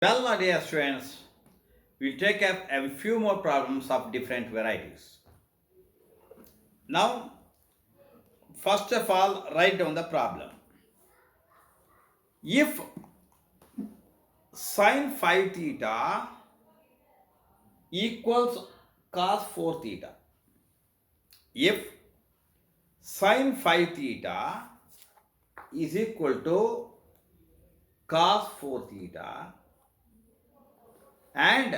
Well, my dear students, we'll take up a few more problems of different varieties. Now, first of all, write down the problem. If sine 5 theta equals cos 4 theta, if sine 5 theta is equal to cos 4 theta and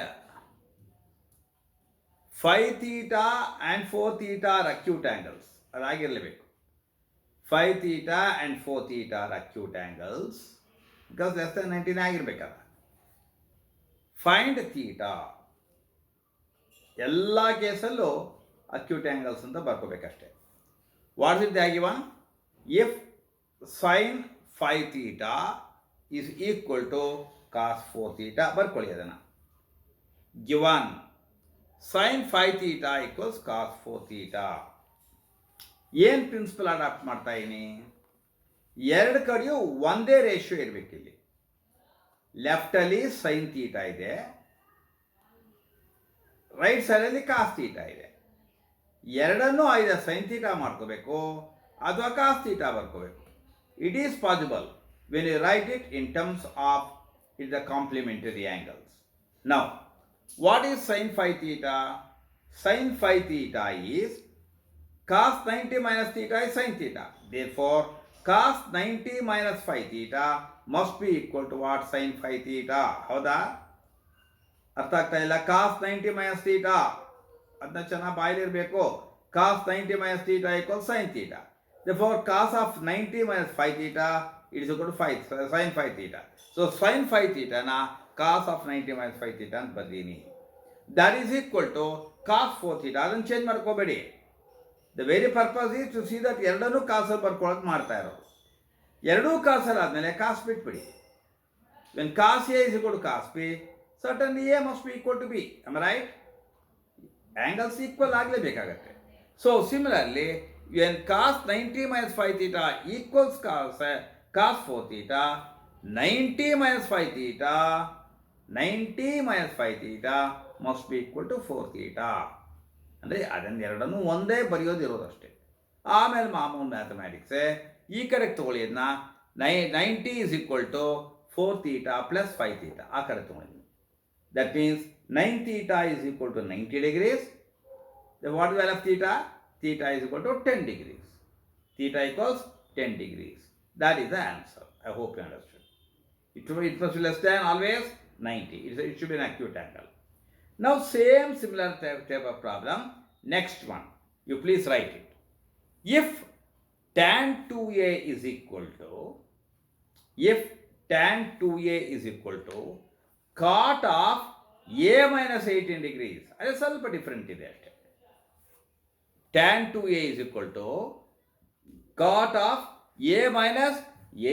5 theta and 4 theta are acute angles, ಅದಾಗಿರಲೇಬೇಕು. 5 theta and 4 theta are acute angles because less than 19 ಆಗಿರ್ಬೇಕಲ್ಲ. Find theta ಎಲ್ಲ ಕೇಸಲ್ಲೂ acute angles ಅಂತ ಬರ್ಕೋಬೇಕಷ್ಟೆ. What's it the given? If sine 5 theta is equal to cos 4 theta ಬರ್ಕೊಳ್ಳಿ ಅದನ್ನು. Given sine 5 theta equals cos 4 theta. ಏನು principle adopt ಮಾಡ್ತಾ ಇದ್ದೀನಿ? ಎರಡು ಕಡೆಯೂ ಒಂದೇ ರೇಷಿಯೋ ಇರಬೇಕಿಲ್ಲಿ. ಲೆಫ್ಟಲ್ಲಿ ಸೈನ್ ಥೀಟಾ ಇದೆ, ರೈಟ್ ಸೈಡಲ್ಲಿ ಕಾಸ್ ಥೀಟಾ ಇದೆ. ಎರಡನ್ನೂ ಐದು ಸೈನ್ ಥೀಟಾ ಮಾಡ್ಕೋಬೇಕು ಅಥವಾ ಕಾಸ್ ಥೀಟಾ ಬರ್ಕೋಬೇಕು. It is possible when you write it in terms of it the complementary angles. Now what is sine 5 theta? Sine 5 theta is cos 90 minus theta is sin theta. Therefore, cos 90 minus 5 theta must be equal to what? Sin 5 theta. ಹೌದಾ? ಅರ್ಥ ಆಗ್ತಾ ಇಲ್ಲ? cos 90 minus theta ಅದನ್ನ ಚೆನ್ನಾಗಿ ಬಾಯಲ್ಲಿರಬೇಕು. cos 90 minus theta equals sin theta. Therefore, cos of 90 minus 5 theta it is equal to sin 5 theta. So, sin 5 theta na cos of 90 minus 5 theta ಅಂತ ಬರ್ದೀನಿ. That is equal to cos 4 theta. ಅದನ್ನು change ಮಾಡ್ಕೋಬೇಡಿ. The very purpose is to see that ಎರಡನ್ನೂ ಕಾಸಲ್ಲಿ ಬರ್ಕೊಳಕ್ಕೆ ಮಾಡ್ತಾ ಇರೋದು. ಎರಡೂ ಕಾಸಲ್ಲಿ ಆದಮೇಲೆ ಕಾಸ್ ಬಿಟ್ಬಿಡಿ. When cos A is equal to cos B, certainly A must be equal to B. Am right? Angles equal ಆಗಲೇಬೇಕಾಗತ್ತೆ. So similarly when cos 90 minus 5 theta equals cos 4 theta, 90 minus 5 theta must be equal to 4 theta. ಅಂದರೆ ಅದನ್ನೆರಡನ್ನೂ ಒಂದೇ ಬರೆಯೋದಿರೋದಷ್ಟೇ. ಆಮೇಲೆ ಮಾಮೂಲು ಮ್ಯಾಥಮ್ಯಾಟಿಕ್ಸೇ ಈ ಕಡೆಗೆ ತೊಗೊಳ್ಳಿ. ಅದನ್ನ 90 is equal to 4 theta plus 5 theta ಆ ಕಡೆ ತೊಗೊಂಡಿದ್ದೀನಿ. That means 9 theta is equal to 90 degrees. What value of theta? Theta is equal to 10 degrees. Theta equals 10 degrees. That is the answer. I hope you understood. It must be less than always 90. It should be an acute angle. Now same similar type of problem. Next one. You please write it. If tan 2a is equal to cot of a minus 18 degrees. ಅದು ಸ್ವಲ್ಪ different ಇದೆ ಅಷ್ಟೇ. tan 2a is equal to cot of a minus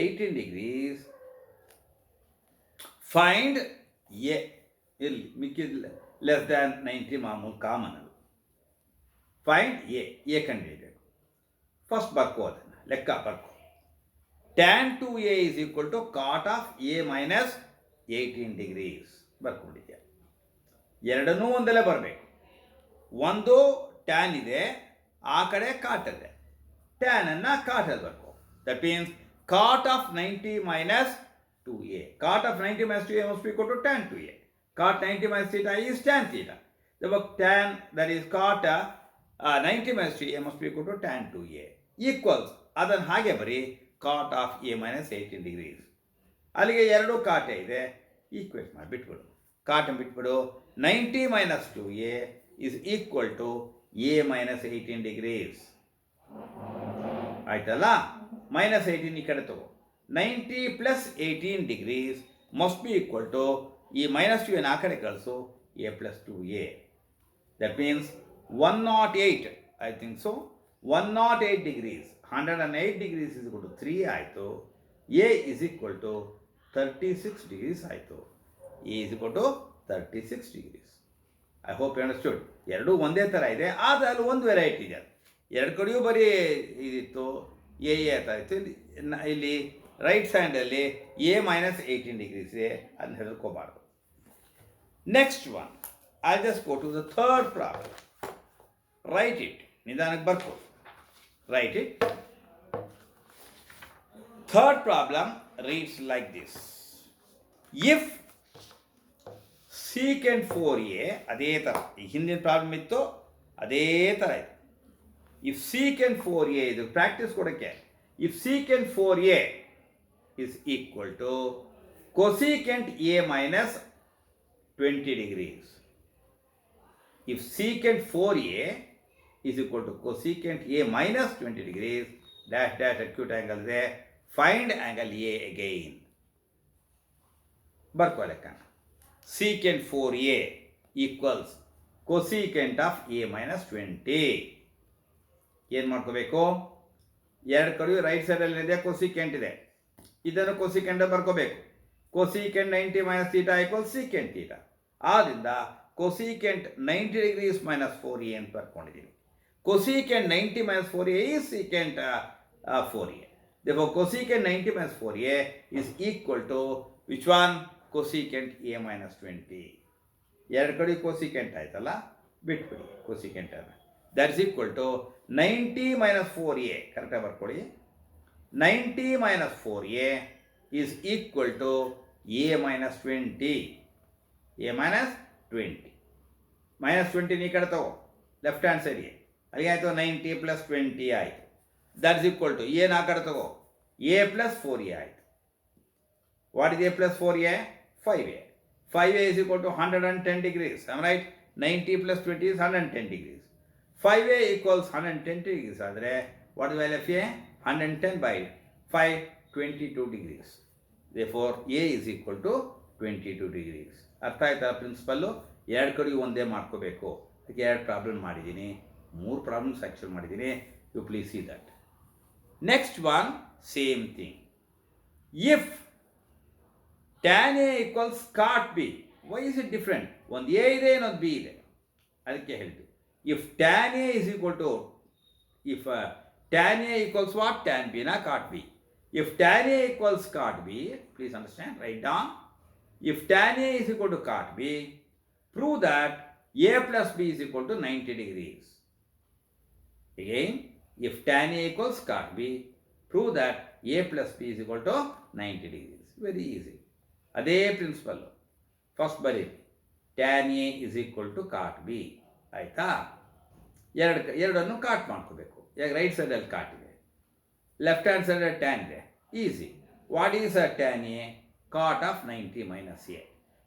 18 degrees. Find a. ಇಲ್ಲಿ ಮಿಕ್ಕಿದ less than 90 ಮಾಮೂಲು common ಅದು. Find A ಕಂಡುಹಿಡಿಯಬೇಕು. First ಬರ್ಕೋ, ಅದನ್ನು ಲೆಕ್ಕ ಬರ್ಕೋ. Tan 2a is equal to cot of a minus 18 degrees ಬರ್ಕೊಂಡಿದ್ಯಾ? ಎರಡನ್ನೂ ಒಂದಲ್ಲೇ ಬರಬೇಕು. ಒಂದು ಟ್ಯಾನ್ ಇದೆ, ಆ ಕಡೆ ಕಾಟ್ ಇದೆ. ಟ್ಯಾನನ್ನು ಕಾಟಲ್ಲಿ ಬರ್ಕೋ. That means cot of 90 minus 2a. Cot of 90 minus 2a must be equal to tan 2a. Cot 90 minus theta is tan theta. Therefore, tan, that is cot 90 minus 3a must be equal to tan 2a equals, ಅದನ್ನು ಹಾಗೆ ಬರೀ cot of a minus 18 degrees. ಅಲ್ಲಿಗೆ ಎರಡು ಕಾಟೆ ಇದೆ, equate ಮಾಡಿ ಬಿಟ್ಬಿಡು. Cotton ಬಿಟ್ಬಿಡು. 90 minus 2a is equal to a minus 18 degrees. ಆಯ್ತಲ್ಲ? minus 18 ಈ ಕಡೆ ತಗೋ. 90 plus 18 degrees must be equal to ಈ ಮೈನಸ್ 2 ಆ ಕಡೆ ಕಳಿಸು, a plus 2a. That means 108, I think so 108 degrees. 108 degrees is equal to 3 ಆಯಿತು. a is equal to 36 degrees ಆಯಿತು. a is equal to 36 degrees. I hope you understood. ಎರಡೂ ಒಂದೇ ಥರ ಇದೆ, ಆದರೆ ಅಲ್ಲಿ ಒಂದು ವೆರೈಟಿ ಇದೆ. ಎರಡು ಕಡೆಯೂ ಬರೀ ಇದಿತ್ತು, ಎ ಥರ ಇತ್ತು. ಇಲ್ಲಿ ರೈಟ್ ಸೈಡಲ್ಲಿ a minus 18 degrees ಇದೆ, ಅದನ್ನ ಹೆದರ್ಕೋಬಾರ್ದು. Next one, I'll just go to the third problem. Write it. ನಿಧಾನಕ್ಕೆ ಬರ್ಕೋ. Write it. Third problem reads like this. If secant 4a, ಅದೇ ಥರ ಈ ಹಿಂದಿನ ಪ್ರಾಬ್ಲಮ್ ಇತ್ತು ಅದೇ ಥರ ಇದೆ. If secant 4a, ಇದು ಪ್ರಾಕ್ಟೀಸ್ ಕೊಡೋಕ್ಕೆ, if secant 4a is equal to cosecant a minus 20 degrees. If secant 4a is equal to cosecant a minus 20 degrees, dash dash acute angle there, find angle a again. ಬರ್ಕೋ ಲೆಕ್ಕನ. Secant 4a equals cosecant of a minus 20. ಏನು ಮಾಡ್ಕೋಬೇಕು? ಎರಡು ಕಡೆಯೂ right ಸೈಡಲ್ಲಿ ಇದೆ cosecant ಇದೆ. ಇದನ್ನು cosecant ಬರ್ಕೋಬೇಕು. Cosecant 90 minus theta equals secant theta. ಆದ್ದರಿಂದ ಕೊಸಿಕೆಂಟ್ 90 ಡಿಗ್ರೀಸ್ ಮೈನಸ್ 4a ಅಂತ ಬರ್ಕೊಂಡಿದ್ದೀನಿ. Cosecant 90 minus 4a is secant 4a. Therefore cosecant 90 minus 4a is equal to which one? Cosecant a minus 20. ಎರಡು ಕಡೆ ಕೊಸಿಕೆಂಟ್ ಆಯ್ತಲ್ಲ, ಬಿಟ್ಬಿಡಿ ಕೊಸಿಕೆಂಟ್ ಅನ್ನು. That is equal to 90 minus 4a, ಕರೆಕ್ಟಾಗಿ ಬರ್ಕೊಳ್ಳಿ. 90 minus 4a is equal to a minus 20. a minus 20 minus 20 ಈ ಕಡೆ ತಗೋ, ಲೆಫ್ಟ್ ಹ್ಯಾಂಡ್ ಸೈಡ್ಗೆ. ಅಲ್ಲಿಗೆ ಆಯಿತು 90 ಪ್ಲಸ್ 20 ಆಯಿತು. ದಟ್ ಇಸ್ ಈಕ್ವಲ್ ಟು ಏನು ಆ ಕಡೆ ತಗೋ, a ಪ್ಲಸ್ 4a ಆಯಿತು. What is a plus 4a? 5a. 5a is equal to 110 degrees. Am I right? 90 plus 20 is 110 degrees. 5a equals 110 degrees. ಆದರೆ what is the value of a? 110 by 5, 22 degrees. Therefore a is equal to 22 degrees. ಅರ್ಥ ಆಯ್ತಾ principle? ಎರಡು ಕಡೆ ಒಂದೇ ಮಾಡ್ಕೋಬೇಕು. ಅದಕ್ಕೆ ಎರಡು problem ಮಾಡಿದ್ದೀನಿ, 3 ಪ್ರಾಬ್ಲಮ್ಸ್ ಆ್ಯಕ್ಚುಲ್ ಮಾಡಿದ್ದೀನಿ. You please see that. Next one same thing. If tan a equals cot b, why is it different? ಒಂದು a ಇದೆ, ಇನ್ನೊಂದು b ಇದೆ, ಅದಕ್ಕೆ ಹೇಳ್ತೀವಿ. If tan a is equal to, if tan a equals what? Tan b na cot b. If tan a equals cot b, please understand, write down. If tan a is equal to cot b, prove that a plus b is equal to 90 degrees. Again, if tan a equals cot b, prove that a plus b is equal to 90 degrees. Very easy. ಅದೇ principle. First ಬರೀರಿ, tan A is equal to cot B. ಆಯಿತಾ? ಎರಡನ್ನು cot ಮಾಡ್ಕೋಬೇಕು. ಈಗ right ಸೈಡಲ್ಲಿ cot ಇದೆ, left hand ಸೈಡಲ್ಲಿ tan ಇದೆ. Easy. What is a tan A? Cot of 90 minus A.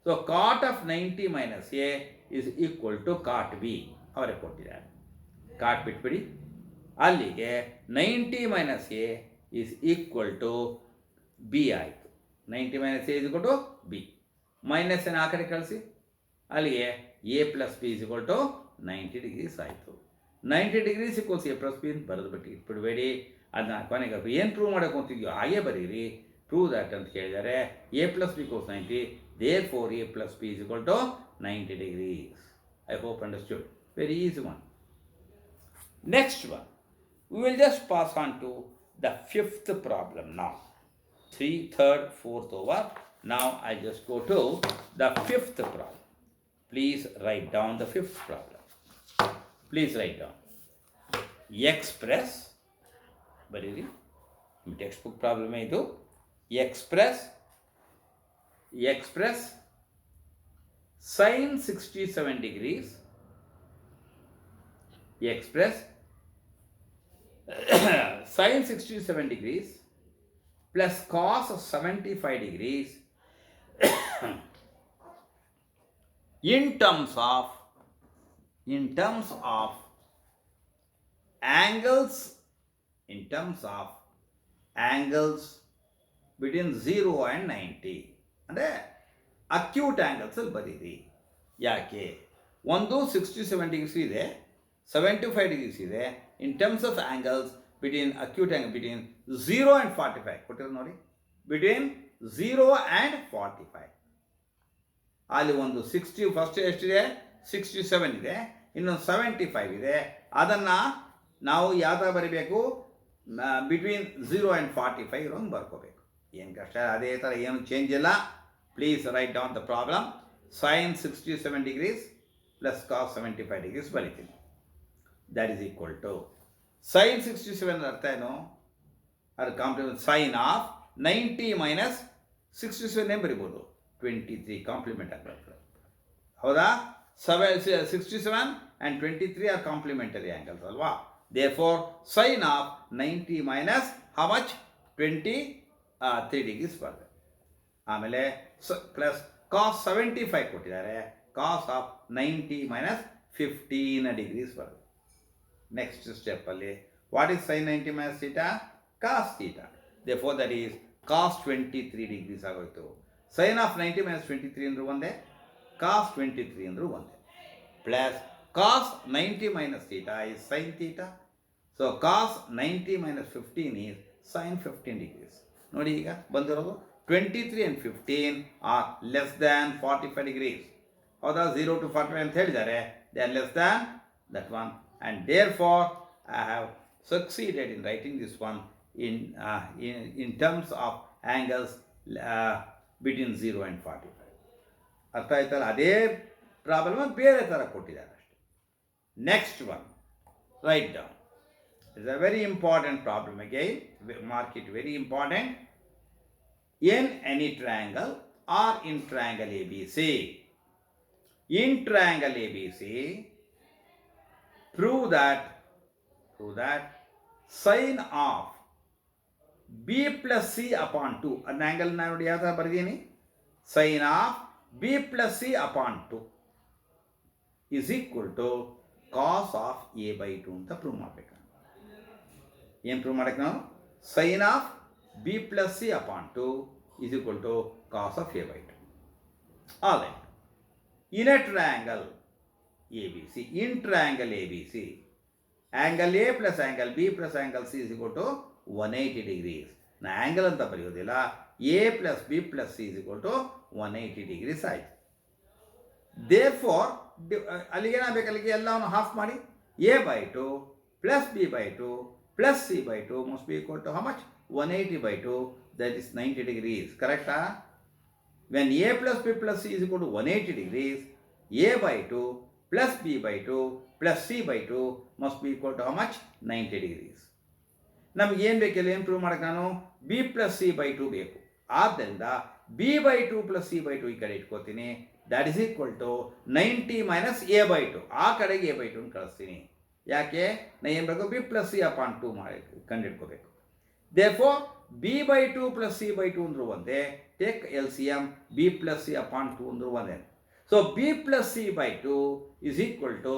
So cot of 90 minus A is equal to cot B. ಅವರೇ ಕೊಟ್ಟಿದ್ದಾರೆ. ಕಾಟ್ ಬಿಟ್ಬಿಡಿ. ಅಲ್ಲಿಗೆ 90 minus A is equal to B ಆಯಿತು. 90 minus A is equal to B. Minus ಆ ಕಡೆ ಕಳಿಸಿ, ಅಲ್ಲಿಗೆ A plus B is equal to 90 degrees ಆಯಿತು. 90 degrees equals A plus B ಅಂತ ಬರೆದು ಬಿಟ್ಟು ಇಟ್ಬಿಡಬೇಡಿ. ಅದನ್ನ ಕೊನೆಗೆ ಏನು ಪ್ರೂವ್ ಮಾಡೋಕೆ ಅಂತಿದ್ಯೋ ಹಾಗೆ ಬರೀರಿ. ಪ್ರೂವ್ ದ್ಯಾಟ್ ಅಂತ ಕೇಳಿದರೆ A plus B equals 90, therefore A plus B is equal to 90 degrees. I hope understood. Very easy one. Next one, we will just pass on to the fifth problem now. 3, 3rd, 4th over. Now I just go to the fifth problem. Please write down the fifth problem. Please write down. Express, ಬರೀರಿ, textbook problem ಇದು. Express sin 67 degrees. Express sin 67 degrees plus cos 75 degrees in terms of angles between 0 and 90. ಅಂದರೆ acute ಆ್ಯಂಗಲ್ಸಲ್ಲಿ ಬರೀರಿ. ಯಾಕೆ? ಒಂದು 67 degrees ಇದೆ, 75 degrees ಇದೆ. ಇನ್ terms of angles between acute angle between 0 and 45 ಕೊಟ್ಟಿರೋ ನೋಡಿ. ಬಿಟ್ವೀನ್ 0 and 45 ಅಲ್ಲಿ ಒಂದು 60 ಫಸ್ಟ್ ಎಷ್ಟಿದೆ? 67 ಇದೆ, ಇನ್ನೊಂದು 75 ಇದೆ. ಅದನ್ನು ನಾವು ಯಾವ ಥರ ಬರೀಬೇಕು? Between 0 and 45 ಇರೋಂಗೆ ಬರ್ಕೋಬೇಕು. ಏನು ಕಷ್ಟ, ಅದೇ ಥರ ಏನು ಚೇಂಜ್ ಇಲ್ಲ. Please write down the problem. sin 67 degrees plus cos 75 degrees ಬರೀತೀನಿ. That is equal to sin 67 ಅರ್ಥ ಏನು? ಅದು ಕಾಂಪ್ಲಿಮೆಂಟ್ ಸೈನ್ ಆಫ್ 90 ಮೈನಸ್ 67 ಬರಿಬೋದು, 23 ಕಾಂಪ್ಲಿಮೆಂಟ್ ಆಗಬೇಕು. ಹೌದಾ? 67 and 23 are complementary angles ಅಲ್ವಾ? Therefore sin of 90 minus how much? 23 degrees ಬರ್ತದೆ. ಆಮೇಲೆ ಪ್ಲಸ್ ಕಾಸ್ 75 ಕೊಟ್ಟಿದ್ದಾರೆ, ಕಾಸ್ ಆಫ್ 90 ಮೈನಸ್ 15 ಡಿಗ್ರೀಸ್ ಬರ್ತದೆ. ನೆಕ್ಸ್ಟ್ ಸ್ಟೆಪ್ಪಲ್ಲಿ what is sine 90 minus theta? Cos theta. therefore that is cos 23 degrees ಆಗೋಯ್ತು. Sine of 90 minus 23 ಅಂದರೂ ಒಂದೇ, cos 23 ಅಂದರೂ ಒಂದೇ. Plus cos 90 minus theta is sin theta. So cos 90 minus 15 is sin 15 degrees. ನೋಡಿ ಈಗ ಬಂದಿರೋದು 23 and 15 are less than 45 degrees. ಹೌದಾ? 0 to 45 ಅಂತ ಹೇಳಿದ್ದಾರೆ, they are less than that one, and therefore I have succeeded in writing this one in terms of angles between 0 and 45. ಅರ್ಥ ಆಯ್ತಲ್ಲ? ಅದೇ problem ಬೇರೆ ಥರ ಕೊಟ್ಟಿದ್ದಾರೆ ಅಷ್ಟೇ. Next one, write down. It's a very important problem. Again mark it, very important. In any triangle or in triangle ABC. In triangle ABC, prove that sin of B plus C upon 2, an angle ನಾನು ನೋಡಿ ಯಾವ ಥರ ಬರೆದೀನಿ, sin of B plus C upon 2 is equal to cos of A by 2 ಅಂತ prove ಮಾಡಬೇಕು. ಏನು prove ಮಾಡಬೇಕು ನಾವು? sin of B plus C upon 2 is equal to cos of A by 2. All right. In a triangle ABC, in triangle ABC, angle A plus angle B plus angle C is equal to 180 degrees. ನಾ angle ಅಂತ ಬರೆಯೋದಿಲ್ಲ, A plus B plus C is equal to 180 degrees ಆಯಿತು. Therefore ಅಲ್ಲಿಗೆ ಏನಾಗಬೇಕು? ಅಲ್ಲಿಗೆ ಎಲ್ಲವನ್ನು half ಮಾಡಿ, A by 2 plus B by 2 plus C by 2 must be equal to how much? 180 by 2, that is 90 degrees. Correct? When A plus B plus C is equal to 180 degrees, A by 2 plus B by 2 plus C by 2 must be equal to how much? 90 degrees. ನಮಗೆ ಏನು ಬೇಕಿಲ್ಲ, ಏನು prove ಮಾಡೋಕ್ಕೆ ನಾನು? B plus C by 2 ಬೇಕು. ಆದ್ದರಿಂದ B by 2 plus C by 2 ಈ ಕಡೆ ಇಟ್ಕೋತೀನಿ. that is equal to 90 minus A by 2. ಆ ಕಡೆಗೆ A by 2 ಕಳಿಸ್ತೀನಿ. ಯಾಕೆ? ನಾ ಏನು ಬೇಕು? B plus C upon 2 ಮಾಡಿ ಕಂಡುಹಿಡ್ಕೋಬೇಕು. therefore B by 2 plus C by 2 ಅಂದರೂ ಒಂದೇ. Take LCM, B plus C upon 2 ಅಂದರೂ ಒಂದೇ. So B plus C by 2 is equal to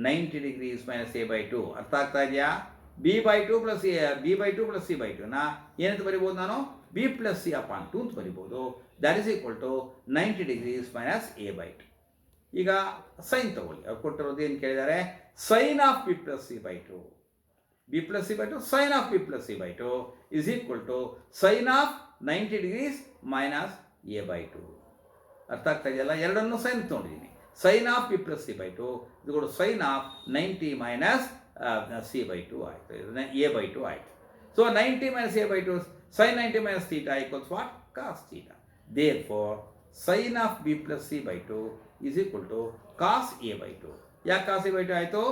90 degrees minus A by 2. ಅರ್ಥ ಆಗ್ತಾ ಇದೆಯಾ? B by 2 plus C by 2 ನ ಏನಂತ ಬರಿಬೋದು ನಾನು? B plus C upon 2 ಅಂತ ಬರಿಬೋದು. that is equal to 90 degrees minus A by 2. ಈಗ ಸೈನ್ ತಗೊಳ್ಳಿ. ಅವ್ರು ಕೊಟ್ಟಿರೋದು ಏನು ಕೇಳಿದ್ದಾರೆ? Sine of B plus C by 2. B plus C by 2, sin of B plus C by 2 is equal to sin of 90 degrees minus A by 2. ಅರ್ಥ ಆಗ್ತಾ ಇದೆಯಲ್ಲ? ಎರಡನ್ನು ಸೈನ್ ತೊಗೊಂಡಿದ್ದೀನಿ. sin of B plus C by 2 is equal to sin of 90 minus C by 2 ಆಯಿತು, A by 2 ಆಯಿತು. So 90 minus A by 2, sin 90 minus theta equals what? Cos theta. Therefore sin of B plus C by 2 is equal to cos A by 2. ಯಾಕೆ cos A by 2 ಆಯಿತು?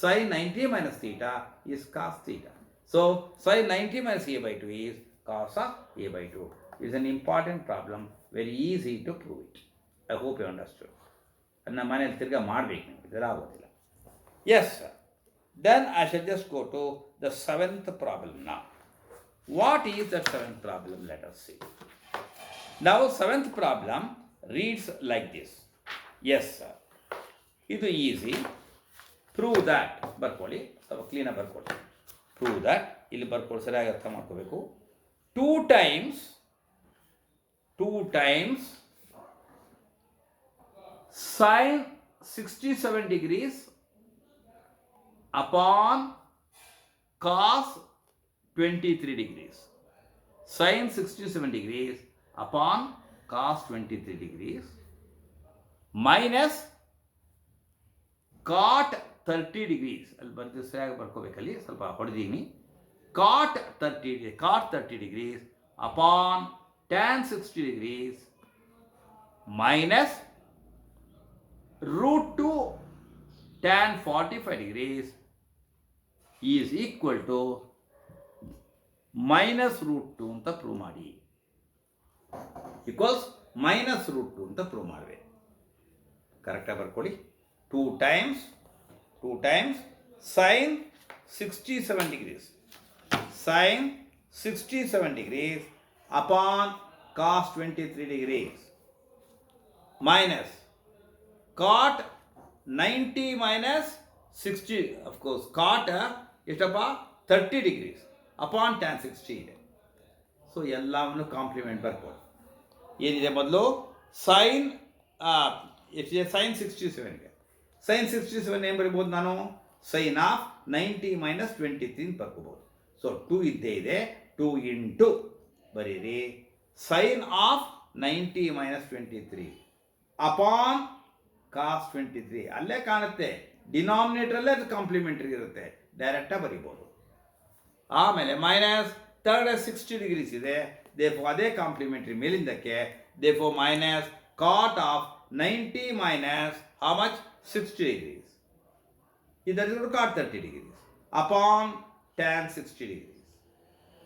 sin 90 minus theta is cos theta. So sin 90 minus A by 2 is cos of A by 2. It is an important problem, very easy to prove it. I hope you understood. ಅದನ್ನ ಮನೇಲಿ ತಿರ್ಗಾ ಮಾಡಬೇಕು, ನೀವು ಇದರ ಆಗೋದಿಲ್ಲ. Yes sir. Then I shall just go to the 7th problem now. What is the 7th problem? Let us see. Now 7th problem reads like this. Yes sir. ಇದು easy. Prove that ಬರ್ಕೊಳ್ಳಿ, ಸ್ವಲ್ಪ ಕ್ಲೀನಾಗಿ ಬರ್ಕೊಳ್ಳಿ. Prove that ಇಲ್ಲಿ ಬರ್ಕೊಳ್ಳಿ, ಸರಿಯಾಗಿ ಅರ್ಥ ಮಾಡ್ಕೋಬೇಕು. 2 times sin 67 degrees upon cos 23 degrees. Sin 67 degrees upon cos 23 degrees minus cot 30 degrees. ಅಲ್ಲಿ ಬರ್ದು ಸರಿಯಾಗಿ ಬರ್ಕೋಬೇಕಲ್ಲಿ, ಸ್ವಲ್ಪ ಹೊಡೆದೀನಿ. cot 30 degrees upon tan 60 degrees minus root 2 tan 45 degrees is equal to minus root 2 ಅಂತ ಪ್ರೂವ್ ಮಾಡಿ. ಈಕ್ವಲ್ಸ್ ಮೈನಸ್ ರೂಟ್ 2 ಅಂತ prove ಮಾಡಬೇಕು. ಕರೆಕ್ಟಾಗಿ ಬರ್ಕೊಳ್ಳಿ. 2 times sin 67 degrees. Sin 67 degrees upon cos 23 degrees minus cot 90 minus 60, of course cot ಎಷ್ಟಪ್ಪ 30 degrees upon tan 60 ಇದೆ. So ಎಲ್ಲವನ್ನು compliment ಬರ್ಕೊಳ್ಳಿ. ಏನಿದೆ ಮೊದಲು ಸೈನ್ ಎಷ್ಟಿದೆ ಸೈನ್ 67ಗೆ ಸೈನ್ 67 ಏನು ಬರಿಬೋದು ನಾನು ಸೈನ್ ಆಫ್ 90 ಮೈನಸ್ 23 ಬರ್ಕೋಬೋದು. ಸೊ 2 ಇದ್ದೇ ಇದೆ 2 ಇಂಟು ಬರೀರಿ sign of 90 minus 23 upon cos 23 ಅಲ್ಲೇ ಕಾಣುತ್ತೆ. ಡಿನಾಮಿನೇಟ್ರಲ್ಲೇ ಅದು ಕಾಂಪ್ಲಿಮೆಂಟ್ರಿ ಇರುತ್ತೆ, ಡೈರೆಕ್ಟಾಗಿ ಬರಿಬೋದು. ಆಮೇಲೆ ಮೈನಸ್ ಥರ್ಡ್ 60 ಡಿಗ್ರೀಸ್ ಇದೆ, ದೇಫೋ ಅದೇ ಕಾಂಪ್ಲಿಮೆಂಟ್ರಿ ಮೇಲಿಂದಕ್ಕೆ, therefore minus cot of 90 minus how much 60 degrees. ಇದರ cot 30 degrees upon tan 60 degrees.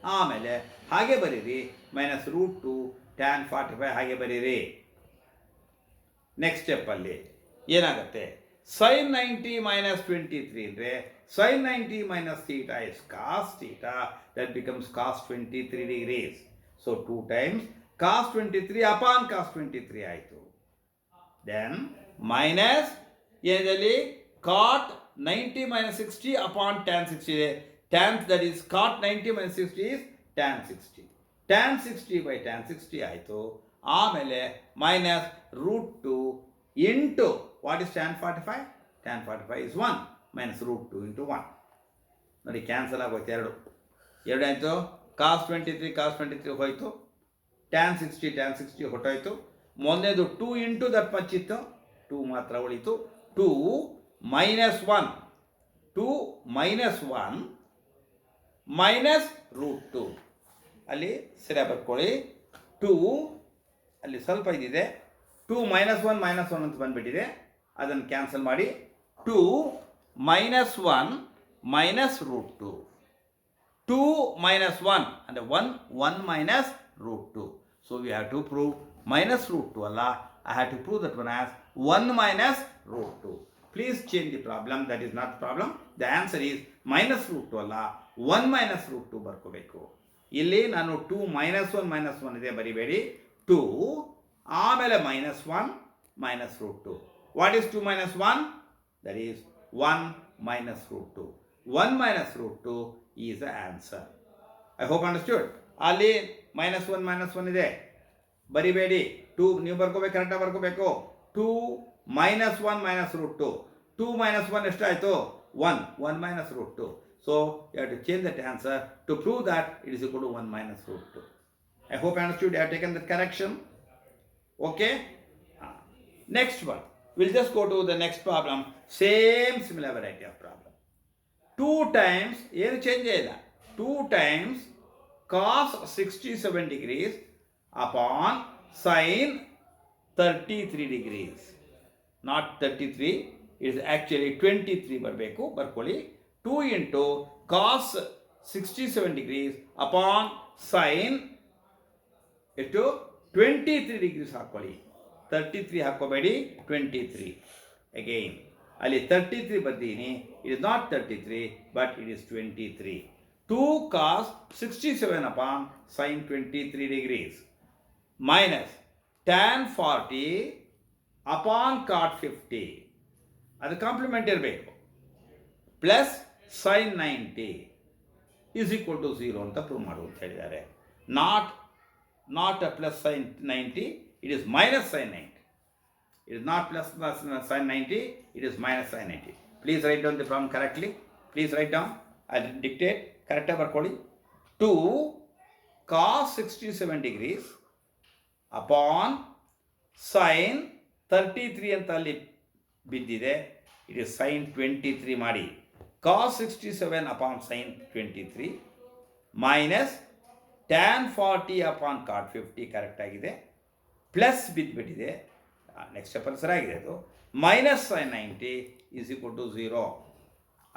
ಆಮೇಲೆ ಹಾಗೆ ಬರೀರಿ ಮೈನಸ್ ರೂಟ್ 2 ಟ್ಯಾನ್ 45 ಹಾಗೆ ಬರೀರಿ. ನೆಕ್ಸ್ಟ್ ಸ್ಟೆಪ್ಪಲ್ಲಿ ಏನಾಗುತ್ತೆ ಸೈನ್ 90 ಮೈನಸ್ 23 ಅಂದರೆ sine 90 minus theta is cos theta, that becomes cos 23 degrees. So 2 times cos 23 upon cos 23 ಆಯಿತು. Then minus ಏನಲ್ಲಿ ಕಾಟ್ 90 ಮೈನಸ್ 60 ಅಪಾನ್ ಟ್ಯಾನ್ 60 ಇದೆ. Tan that is cot 90 minus 60 is tan 60. Tan 60 by tan 60 ಆಯಿತು. ಆಮೇಲೆ minus root 2 into what is tan 45? Tan 45 is 1 minus root 2 into 1. ನೋಡಿ cancel ಆಗೋಯ್ತು, ಎರಡು ಆಯಿತು. Cos 23 ಹೋಯಿತು, ಟ್ಯಾನ್ 60 ಹೊಟ್ಟೋಯ್ತು. ಮೊದಲೇದು 2 ಇಂಟು ದಟ್ ಮಚ್ಚಿತ್ತು, 2 ಮಾತ್ರ ಉಳಿತು. 2 ಮೈನಸ್ 1 ಮೈನಸ್ ರೂಟ್ 2 ಅಲ್ಲಿ ಸರಿಯಾಗಿ ಬರ್ಕೊಳ್ಳಿ. 2 ಅಲ್ಲಿ ಸ್ವಲ್ಪ ಇದಿದೆ, 2 ಮೈನಸ್ 1 ಅಂತ ಬಂದುಬಿಟ್ಟಿದೆ, ಅದನ್ನು ಕ್ಯಾನ್ಸಲ್ ಮಾಡಿ. 2 minus 1 minus root 2. 2 minus 1 and 1 minus root 2. So we have to prove minus root 2 Allah. I have to prove that one as 1 minus root 2. Please change the problem. That is not the problem. The answer is minus root 2 Allah. 1 minus root 2 ಬರ್ಕೋಬೇಕು. ಇಲ್ಲಿ ನಾನು 2 minus 1 ಇದೆ ಬರಿಬೇಡಿ. 2 ಆಮೇಲೆ minus 1 minus root 2. What is 2 minus 1? That is 1 minus root 2. 1 minus root 2 is the answer. I hope understood. ಅಲ್ಲಿ minus 1 ಇದೆ ಬರಿಬೇಡಿ. 2 ನೀವು ಬರ್ಕೋಬೇಕು, ಕರೆಕ್ಟಾಗಿ ಬರ್ಕೋಬೇಕು. 2 ಮೈನಸ್ 1 ಮೈನಸ್ ರೂಟ್ 2. 2 ಮೈನಸ್ 1 ಎಷ್ಟಾಯಿತು? 1 minus root 2. So you have to change that answer to prove that it is equal to 1 minus root 2. I hope you understood. You have taken that correction. Okay. Next one. We'll just go to the next problem. Same similar variety of problem. 2 times ಏನು change ಇಲ್ಲ. 2 times cos 67 degrees upon sin 33 degrees. Not 33, it is actually 23 ಬರಬೇಕು, ಬರ್ಕೊಳ್ಳಿ. 2 into cos 67 degrees upon sin ಎಷ್ಟು 23 degrees ಹಾಕ್ಕೊಳ್ಳಿ. 33 ಹಾಕೋಬೇಡಿ, 23 again. ಅಲ್ಲಿ 33 ಬರ್ತೀನಿ, it is not 33 but it is 23. 2 cos 67 upon sin 23 degrees minus tan 40 upon cot 50, ಅದು compliment ಇರಬೇಕು, plus sin 90 is equal to 0 ಅಂತ prove ಮಾಡು ಅಂತ ಹೇಳಿದ್ದಾರೆ. Not plus sin 90, it is minus sin 90. It is not plus sin 90, it is minus sin 90. Please write down the problem correctly. Please write down. I'll dictate. ಕರೆಕ್ಟಾಗಿ ಬರ್ಕೊಳ್ಳಿ. 2 cos 67 degrees upon sin 33 ಅಂತ ಅಲ್ಲಿ ಬಿದ್ದಿದೆ, it is sin 23 ಮಾಡಿ. cos 67 upon sin 23 minus tan 40 upon cot 50 correct ಆಗಿದೆ, plus ಬಿದ್ದುಬಿಟ್ಟಿದೆ, next ಸ್ಟೆಪ್ಪಲ್ಲಿ ಸರಿಯಾಗಿದೆ ಅದು. Minus sine 90 is equal to 0.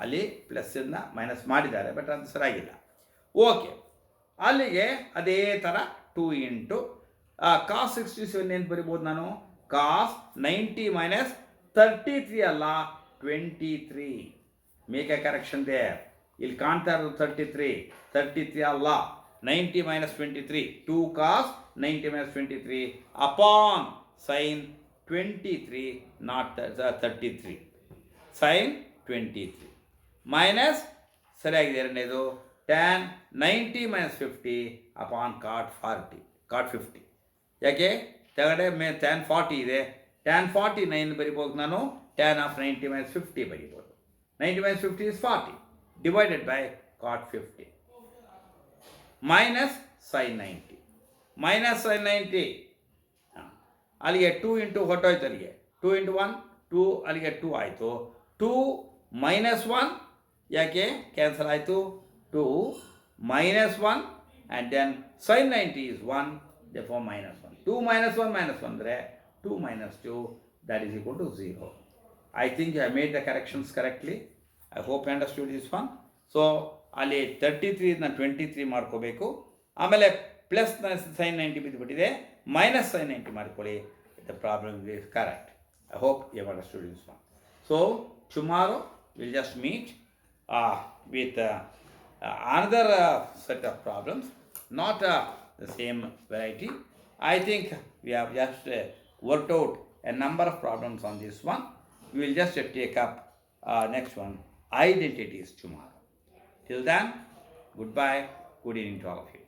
ಅಲ್ಲಿ ಪ್ಲಸ್ಸಿಂದ ಮೈನಸ್ ಮಾಡಿದ್ದಾರೆ, ಬಟ್ ಅದು ಸರಿಯಾಗಿಲ್ಲ. ಓಕೆ, ಅಲ್ಲಿಗೆ ಅದೇ ಥರ 2 ಇಂಟು ಕಾಸ್ 67 ಏನು ಬರಿಬೋದು ನಾನು? ಕಾಸ್ 90 ಮೈನಸ್ 33 ಅಲ್ಲ 23. Make a correction there. ಇಲ್ಲಿ ಕಾಣ್ತಾ ಇರೋದು 33 ಅಲ್ಲ, 90 minus 23. 2 cos 90 minus 23 upon sine 23 not 33. Sine 23 minus ಸರಿಯಾಗಿದೆ ಎರಡನೇದು ಟ್ಯಾನ್ 90 ಮೈನಸ್ 50 ಅಪಾನ್ ಕಾಟ್ 50. ಯಾಕೆ ತೆಗಡೆ ಟ್ಯಾನ್ 40 ಇದೆ, ಟ್ಯಾನ್ 49 ಬರಿಬೋದು ನಾನು, ಟ್ಯಾನ್ ಆಫ್ 90 ಮೈನಸ್ 50 ಬರಿಬೋದು. 90 minus 50 is 40 divided by cot 50 minus sine 90 ಅಲ್ಲಿಗೆ 2 ಇಂಟು ಹೊಟ್ಟೋಯ್ತು, ಅಲ್ಲಿಗೆ 2 ಇಂಟು 1 2, ಅಲ್ಲಿಗೆ 2 ಆಯಿತು. 2 ಮೈನಸ್ 1 ಯಾಕೆ ಕ್ಯಾನ್ಸಲ್ ಆಯಿತು, 2 minus 1 and then sine 90 is 1, therefore minus 1. 2 minus 1 ಅಂದರೆ 2 minus 2, that is equal to 0. I think I made the corrections correctly. I hope you understood this one. So ಅಲ್ಲಿ 33ನ 23 ಮಾಡ್ಕೋಬೇಕು, ಆಮೇಲೆ ಪ್ಲಸ್ ಸೈನ್ 90 ಬಿದ್ದುಬಿಟ್ಟಿದೆ, minus sine 90 ಮಾಡ್ಕೊಳ್ಳಿ. The problem is correct. I hope you have understood this one. So tomorrow will just meet with another set of problems, not the same variety. I think we have just worked out a number of problems on this one. We will just take up next one, identities, tomorrow. Till then, goodbye, good evening to all of you.